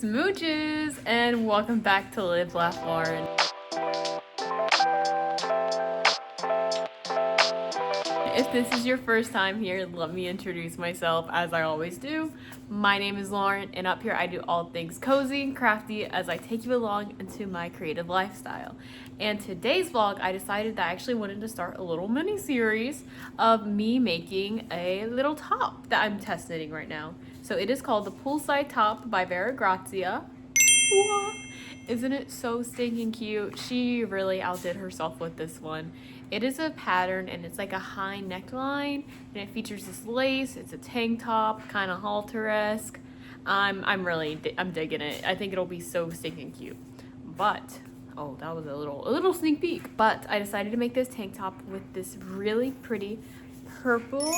Smooches, and welcome back to Live Laugh Lauren. If this is your first time here, let me introduce myself as I always do. My name is Lauren, and up here I do all things cozy and crafty as I take you along into my creative lifestyle. And today's vlog, I decided that I actually wanted to start a little mini series of me making a little top that I'm test knitting right now. So it is called the Poolside Top by Vera Grazia. Isn't it so stinking cute? She really outdid herself with this one. It is a pattern and it's like a high neckline and it features this lace. It's a tank top, kind of halter-esque. I'm digging it. I think it'll be so stinking cute. But oh, that was a little sneak peek. But I decided to make this tank top with this really pretty purple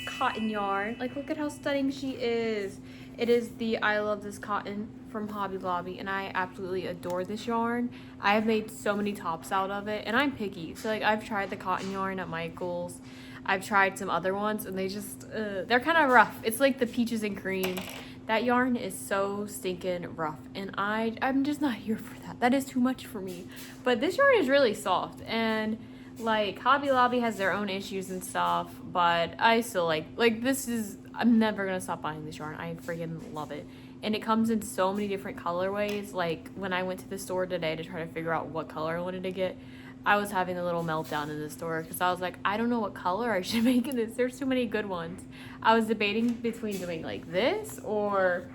cotton yarn. Like, look at how stunning she is. It is the I Love This Cotton from Hobby Lobby, and I absolutely adore this yarn. I have made so many tops out of it, and I'm picky. So like, I've tried the cotton yarn at Michael's. I've tried some other ones, and they just they're kind of rough. It's like the peaches and cream. That yarn is so stinking rough, and I'm just not here for that. That is too much for me. But this yarn is really soft, and like Hobby Lobby has their own issues and stuff, but I still like this is, I'm never gonna stop buying this yarn. I freaking love it. And it comes in so many different colorways. Like when I went to the store today to try to figure out what color I wanted to get, I was having a little meltdown in the store because I was like, I don't know what color I should make in this. There's too many good ones. I was debating between doing like this or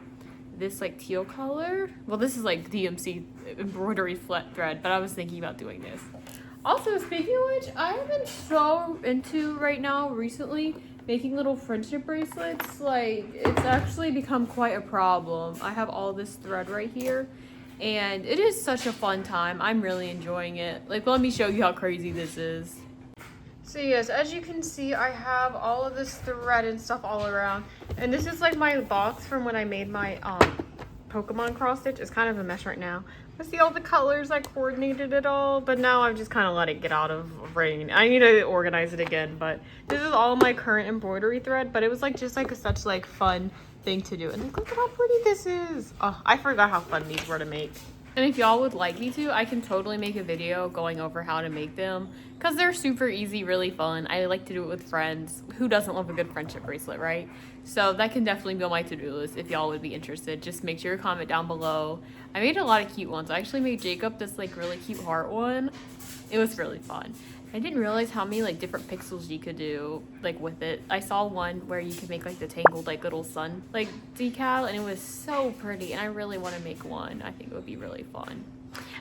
this like teal color. Well, this is like DMC embroidery flat thread, but I was thinking about doing this. Also, speaking of which, I have been so into right now recently making little friendship bracelets. Like, it's actually become quite a problem. I have all this thread right here, and it is such a fun time. I'm really enjoying it. Like, let me show you how crazy this is. So yes, as you can see, I have all of this thread and stuff all around, and this is like my box from when I made my Pokemon cross stitch. It's kind of a mess right now. I see all the colors, I coordinated it all, but now I've just kind of let it get out of rain. I need to organize it again, but this is all my current embroidery thread, but it was like just like such like fun thing to do. And like, look at how pretty this is. Oh, I forgot how fun these were to make. And if y'all would like me to, I can totally make a video going over how to make them because they're super easy, really fun. I like to do it with friends. Who doesn't love a good friendship bracelet, right? So that can definitely be on my to-do list if y'all would be interested. Just make sure to comment down below. I made a lot of cute ones. I actually made Jacob this like really cute heart one. It was really fun. I didn't realize how many like different pixels you could do like with it. I saw one where you could make like the tangled like little sun like decal, and it was so pretty, and I really want to make one. I think it would be really fun.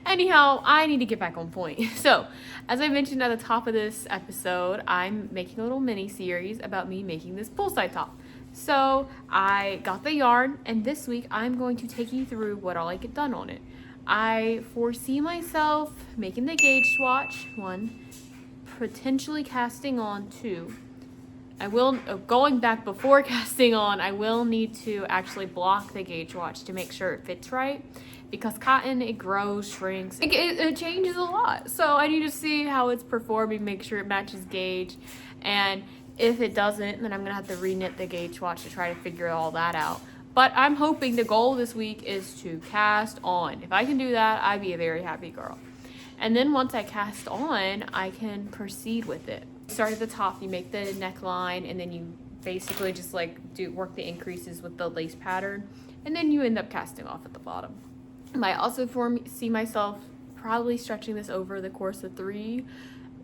Anyhow, I need to get back on point. So as I mentioned at the top of this episode, I'm making a little mini series about me making this poolside top. So I got the yarn, and this week I'm going to take you through what all I get done on it. I foresee myself making the gauge swatch, 1, potentially casting on 2. I will, going back before casting on, I will need to actually block the gauge watch to make sure it fits right, because cotton, it grows, shrinks, it changes a lot. So I need to see how it's performing, make sure it matches gauge, and if it doesn't, then I'm gonna have to reknit the gauge watch to try to figure all that out. But I'm hoping the goal this week is to cast on. If I can do that, I'd be a very happy girl. And then once I cast on, I can proceed with it. Start at the top, you make the neckline, and then you basically just like work the increases with the lace pattern, and then you end up casting off at the bottom. I also see myself probably stretching this over the course of 3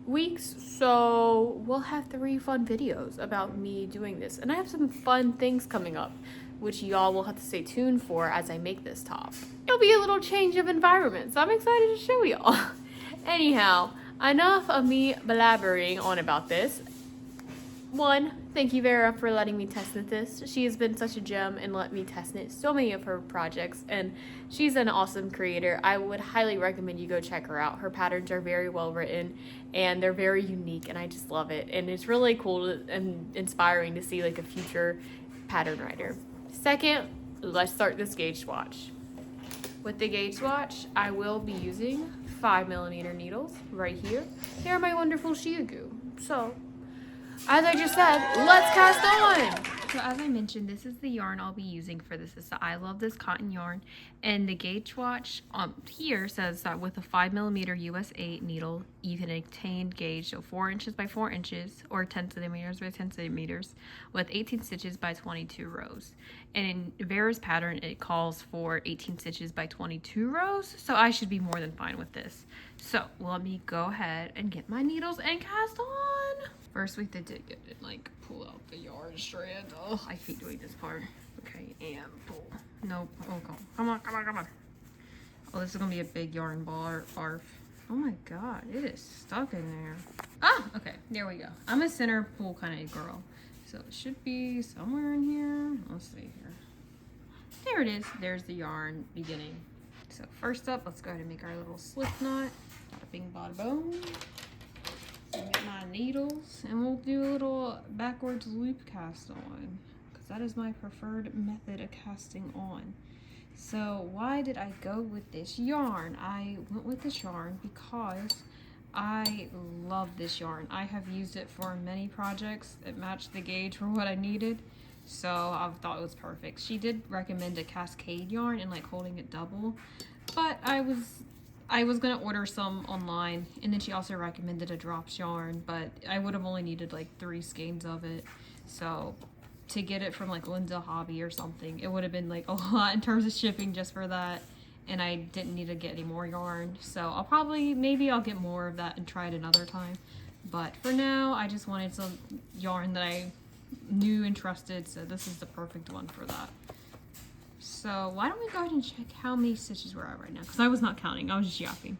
weeks, so we'll have 3 fun videos about me doing this. And I have some fun things coming up, which y'all will have to stay tuned for as I make this top. It'll be a little change of environment, so I'm excited to show y'all. Anyhow, enough of me blabbering on about this. 1, thank you Vera for letting me test knit this. She has been such a gem and let me test knit so many of her projects, and she's an awesome creator. I would highly recommend you go check her out. Her patterns are very well written and they're very unique, and I just love it. And it's really cool and inspiring to see like a future pattern writer. 2nd, let's start this gauge swatch. With the gauge swatch, I will be using 5mm needles right here. They're my wonderful Shia Goo. So, as I just said, let's cast on! So as I mentioned, this is the yarn I'll be using for this. It's the I Love This cotton yarn, and the gauge watch here says that with a 5mm US 8 needle, you can obtain gauge, so 4 inches by 4 inches or 10 centimeters by 10 centimeters with 18 stitches by 22 rows. And in Vera's pattern, it calls for 18 stitches by 22 rows, so I should be more than fine with this. So let me go ahead and get my needles and cast on. First, we have to dig it and like pull out the yarn strand. Oh, I hate doing this part. Okay, and pull. Nope. Oh, come on, come on, come on. Oh, this is gonna be a big yarn bar. Barf. Oh my god, it is stuck in there. Ah, okay, there we go. I'm a center pull kind of girl, so it should be somewhere in here. Let's see here. There it is. There's the yarn beginning. So first up, let's go ahead and make our little slip knot. Bada bing, bada boom. Get my needles, and we'll do a little backwards loop cast on, because that is my preferred method of casting on. So why did I go with this yarn? I went with this yarn because I love this yarn. I have used it for many projects. It matched the gauge for what I needed, so I thought it was perfect. She did recommend a cascade yarn and like holding it double, but I was gonna order some online, and then she also recommended a drops yarn, but I would have only needed like 3 skeins of it. So to get it from like Linda Hobby or something, it would have been like a lot in terms of shipping just for that, and I didn't need to get any more yarn. So I'll probably, maybe I'll get more of that and try it another time. But for now, I just wanted some yarn that I knew and trusted, so this is the perfect one for that. So why don't we go ahead and check how many stitches we're at right now, because I was not counting, I was just yapping.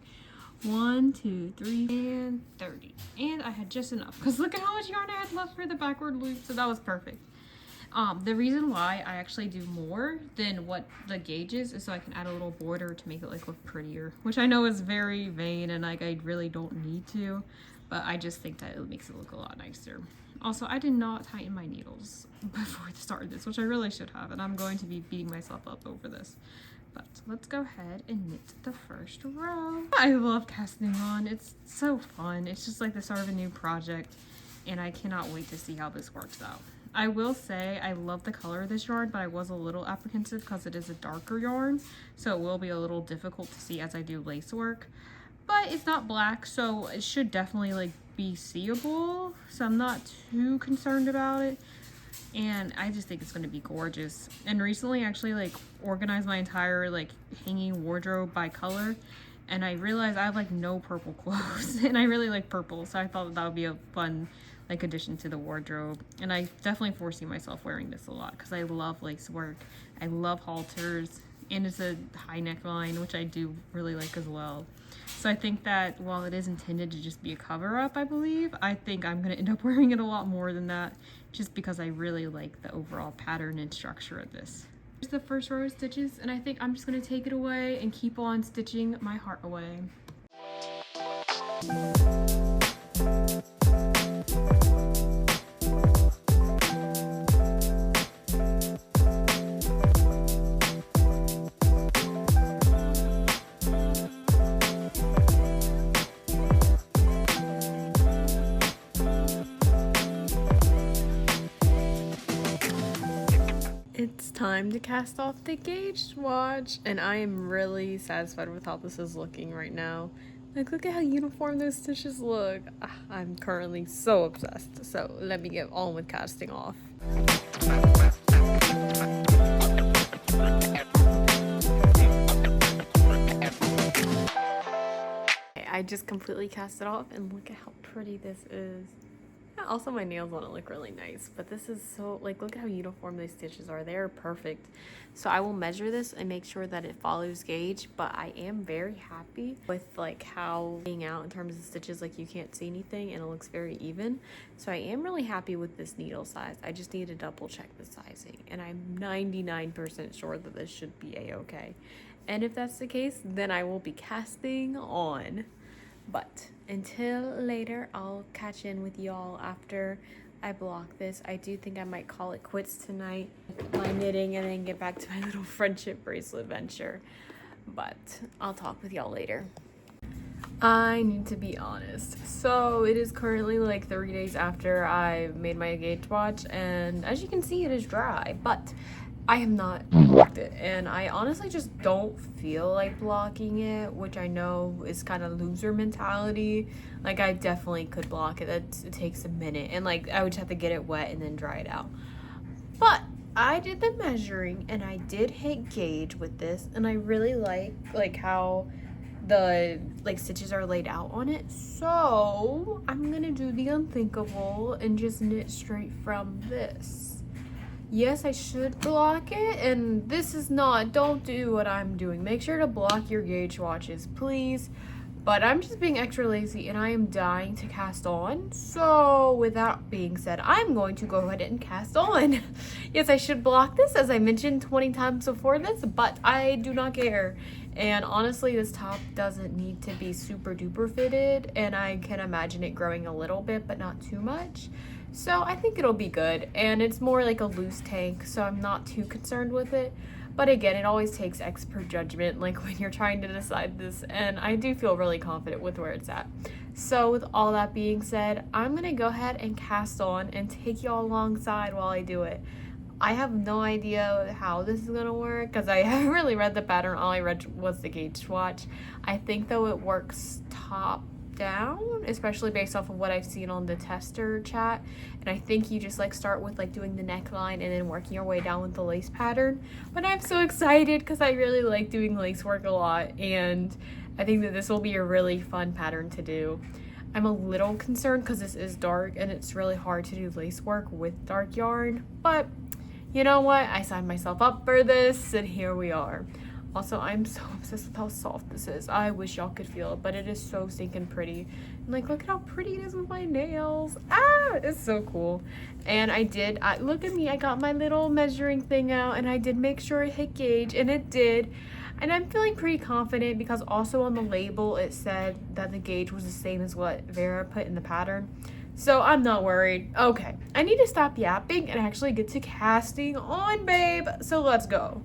1, 2, 3, and 30. And I had just enough, because look at how much yarn I had left for the backward loop, so that was perfect. The reason why I actually do more than what the gauge is so I can add a little border to make it like look prettier, which I know is very vain and like I really don't need to, but I just think that it makes it look a lot nicer. Also, I did not tighten my needles before I started this, which I really should have, and I'm going to be beating myself up over this. But let's go ahead and knit the first row. I love casting on. It's so fun. It's just like the start of a new project, and I cannot wait to see how this works out. I will say I love the color of this yarn, but I was a little apprehensive because it is a darker yarn, so it will be a little difficult to see as I do lace work. But it's not black, so it should definitely like be seeable, so I'm not too concerned about it, and I just think it's going to be gorgeous. And recently I actually like organized my entire like hanging wardrobe by color, and I realized I have like no purple clothes and I really like purple, so I thought that would be a fun like addition to the wardrobe. And I definitely foresee myself wearing this a lot because I love lace work, I love halters, and it's a high neckline, which I do really like as well. So I think that while it is intended to just be a cover-up, I believe, I think I'm going to end up wearing it a lot more than that, just because I really like the overall pattern and structure of this. Here's the first row of stitches, and I think I'm just going to take it away and keep on stitching my heart away. It's time to cast off the gauge swatch, and I am really satisfied with how this is looking right now. Like, look at how uniform those stitches look. I'm currently so obsessed, so let me get on with casting off. Okay, I just completely cast it off, and look at how pretty this is. Also, my nails on it look really nice, but this is so, like, look at how uniform these stitches are. They're perfect. So I will measure this and make sure that it follows gauge, but I am very happy with like how being out in terms of stitches, like you can't see anything and it looks very even. So I am really happy with this needle size. I just need to double check the sizing, and I'm 99% sure that this should be a-okay. And if that's the case, then I will be casting on. But until later, I'll catch in with y'all after I block this. I do think I might call it quits tonight, my knitting, and then get back to my little friendship bracelet venture. But I'll talk with y'all later. I need to be honest. So it is currently like 3 days after I made my gauge watch, and as you can see, it is dry, but I have not blocked it, and I honestly just don't feel like blocking it, which I know is kind of loser mentality. Like, I definitely could block it. It takes a minute, and like I would just have to get it wet and then dry it out. But I did the measuring, and I did hit gauge with this, and I really like how the like stitches are laid out on it. So I'm gonna do the unthinkable and just knit straight from this. Yes, I should block it, and this is not, don't do what I'm doing. Make sure to block your gauge watches, please. But I'm just being extra lazy and I am dying to cast on. So with that being said, I'm going to go ahead and cast on. Yes, I should block this, as I mentioned 20 times before this, but I do not care. And honestly, this top doesn't need to be super duper fitted, and I can imagine it growing a little bit, but not too much. So I think it'll be good, and it's more like a loose tank, so I'm not too concerned with it. But again, it always takes expert judgment, like when you're trying to decide this, and I do feel really confident with where it's at. So with all that being said, I'm gonna go ahead and cast on and take y'all alongside while I do it. I have no idea how this is gonna work because I haven't really read the pattern. All I read was the gauge swatch. I think though it works top down, especially based off of what I've seen on the tester chat, and I think you just like start with like doing the neckline and then working your way down with the lace pattern. But I'm so excited because I really like doing lace work a lot, and I think that this will be a really fun pattern to do. I'm a little concerned because this is dark and it's really hard to do lace work with dark yarn, but you know what, I signed myself up for this and here we are. Also, I'm so obsessed with how soft this is. I wish y'all could feel it, but it is so stinking pretty. And like, look at how pretty it is with my nails. Ah, it's so cool. And look at me, I got my little measuring thing out and I did make sure it hit gauge, and it did. And I'm feeling pretty confident because also on the label it said that the gauge was the same as what Vera put in the pattern. So I'm not worried. Okay, I need to stop yapping and actually get to casting on, babe. So let's go.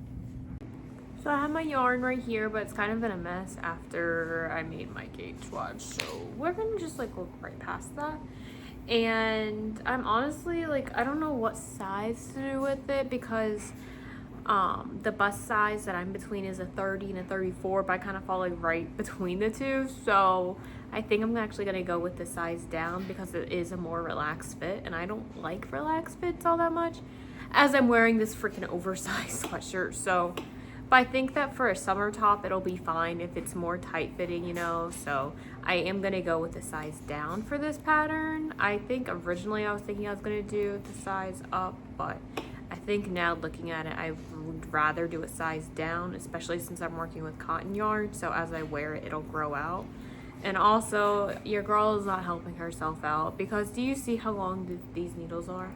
So I have my yarn right here, but it's kind of been a mess after I made my gauge swatch. So we're gonna just like look right past that. And I'm honestly like, I don't know what size to do with it because the bust size that I'm between is a 30 and a 34, but I kind of fall like right between the two. So I think I'm actually gonna go with the size down because it is a more relaxed fit, and I don't like relaxed fits all that much as I'm wearing this freaking oversized sweatshirt. So but I think that for a summer top it'll be fine if it's more tight fitting, you know. So I am gonna go with the size down for this pattern. I think originally I was thinking I was gonna do the size up, but I think now looking at it, I would rather do a size down, especially since I'm working with cotton yarn. So as I wear it, it'll grow out. And also, your girl is not helping herself out because do you see how long these needles are?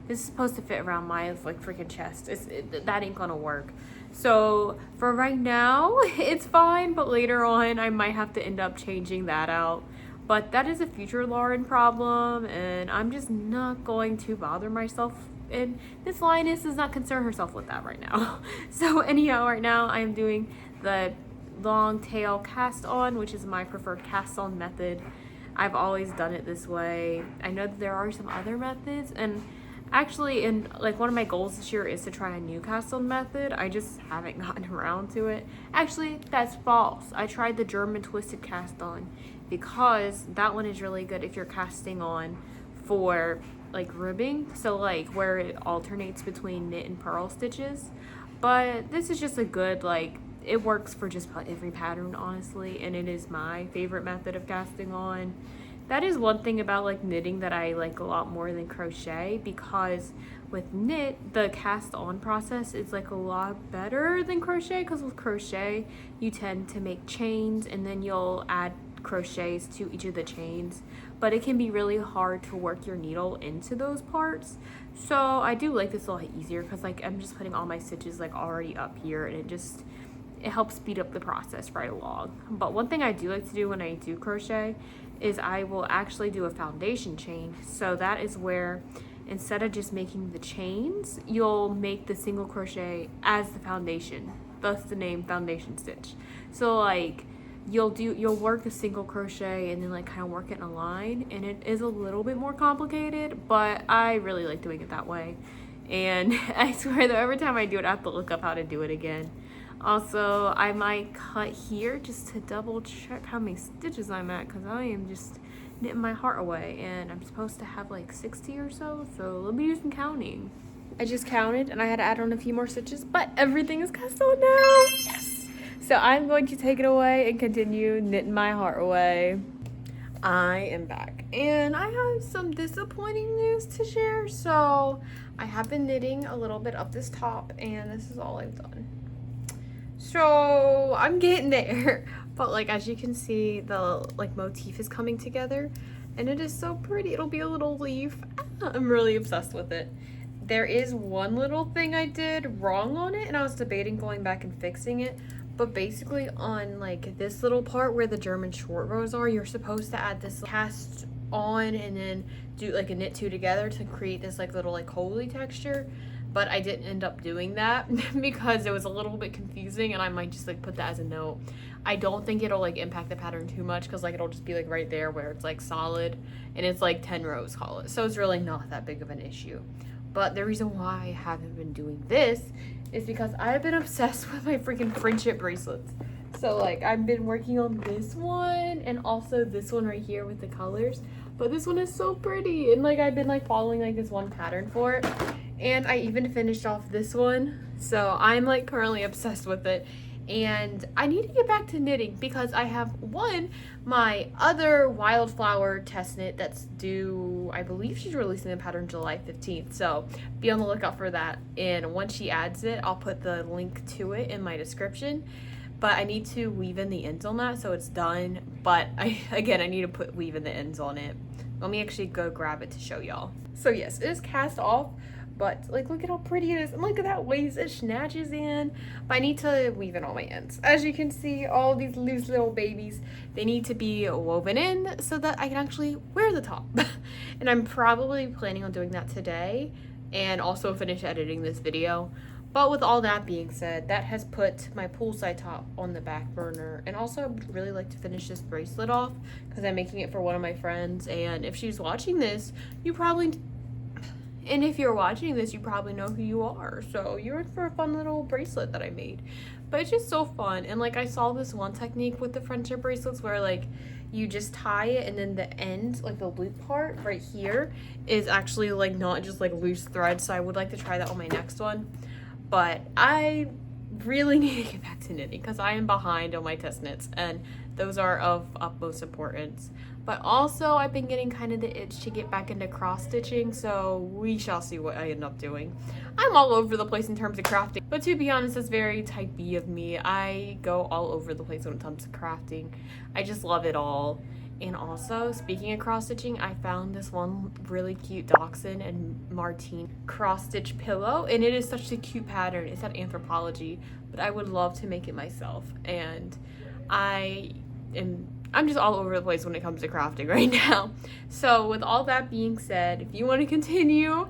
This is supposed to fit around my like freaking chest. That ain't gonna work. So for right now, it's fine, but later on, I might have to end up changing that out. But that is a future Lauren problem, and I'm just not going to bother myself. And Miss Lioness does not concern herself with that right now. So anyhow, right now I am doing the long tail cast on, which is my preferred cast on method. I've always done it this way. I know that there are some other methods, and actually in like one of my goals this year is to try a new cast on method. I just haven't gotten around to it. Actually, that's false. I tried the German twisted cast on because that one is really good if you're casting on for like ribbing, so like where it alternates between knit and purl stitches. But this is just a good, like, it works for just about every pattern, honestly, and it is my favorite method of casting on. That is one thing about like knitting that I like a lot more than crochet, because with knit the cast on process is like a lot better than crochet, because with crochet you tend to make chains and then you'll add crochets to each of the chains, but it can be really hard to work your needle into those parts. So I do like this a lot easier because like I'm just putting all my stitches like already up here, and it helps speed up the process right along. But one thing I do like to do when I do crochet is I will actually do a foundation chain. So that is where instead of just making the chains, you'll make the single crochet as the foundation, thus the name foundation stitch. So like you'll work a single crochet and then like kind of work it in a line, and it is a little bit more complicated, but I really like doing it that way. And I swear though, every time I do it, I have to look up how to do it again. Also, I might cut here just to double check how many stitches I'm at, because I am just knitting my heart away, and I'm supposed to have like 60 or so, so let me do some counting. I just counted and I had to add on a few more stitches, but everything is cut so now. Yes! So I'm going to take it away and continue knitting my heart away. I am back and I have some disappointing news to share. So I have been knitting a little bit of this top, and this is all I've done. So I'm getting there, but like as you can see, the like motif is coming together and it is so pretty. It'll be a little leaf. I'm really obsessed with it. There is one little thing I did wrong on it, and I was debating going back and fixing it, but basically on like this little part where the German short rows are, you're supposed to add this cast on and then do like a knit two together to create this like little like holy texture. But I didn't end up doing that because it was a little bit confusing, and I might just like put that as a note. I don't think it'll like impact the pattern too much, because like it'll just be like right there where it's like solid, and it's like 10 rows, call it. So it's really not that big of an issue. But the reason why I haven't been doing this is because I've been obsessed with my freaking friendship bracelets. So like I've been working on this one and also this one right here with the colors. But this one is so pretty, and like I've been like following like this one pattern for it. And I even finished off this one, so I'm like currently obsessed with it. And I need to get back to knitting because I have my other wildflower test knit that's due, I believe she's releasing the pattern July 15th, so be on the lookout for that. And once she adds it, I'll put the link to it in my description. But I need to weave in the ends on that, so it's done. But I need to weave in the ends on it. Let me actually go grab it to show y'all. So yes, it is cast off. But like, look at how pretty it is, and look at that waist it snatches in. But I need to weave in all my ends. As you can see, all these loose little babies, they need to be woven in so that I can actually wear the top. And I'm probably planning on doing that today, and also finish editing this video. But with all that being said, that has put my poolside top on the back burner. And also I would really like to finish this bracelet off because I'm making it for one of my friends, and if she's watching this, if you're watching this, you probably know who you are. So you're in for a fun little bracelet that I made. But it's just so fun. And like I saw this one technique with the friendship bracelets where like you just tie it, and then the end, like the loop part right here, is actually like not just like loose thread. So I would like to try that on my next one. But I really need to get back to knitting because I am behind on my test knits, and those are of utmost importance. But also I've been getting kind of the itch to get back into cross stitching, so we shall see what I end up doing. I'm all over the place in terms of crafting, but to be honest, that's very type B of me. I go all over the place when it comes to crafting. I just love it all. And also, speaking of cross stitching, I found this one really cute Dachshund and Martine cross stitch pillow, and it is such a cute pattern. It's at Anthropology, but I would love to make it myself. And I'm just all over the place when it comes to crafting right now. So with all that being said, if you want to continue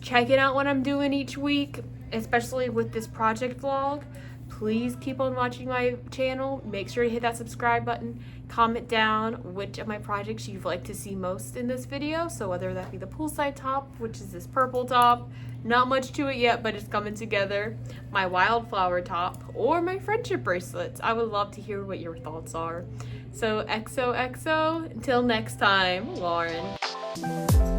checking out what I'm doing each week, especially with this project vlog, please keep on watching my channel. Make sure to hit that subscribe button. Comment down which of my projects you'd like to see most in this video. So whether that be the poolside top, which is this purple top, not much to it yet, but it's coming together, my wildflower top, or my friendship bracelets. I would love to hear what your thoughts are. So XOXO, until next time, Lauren.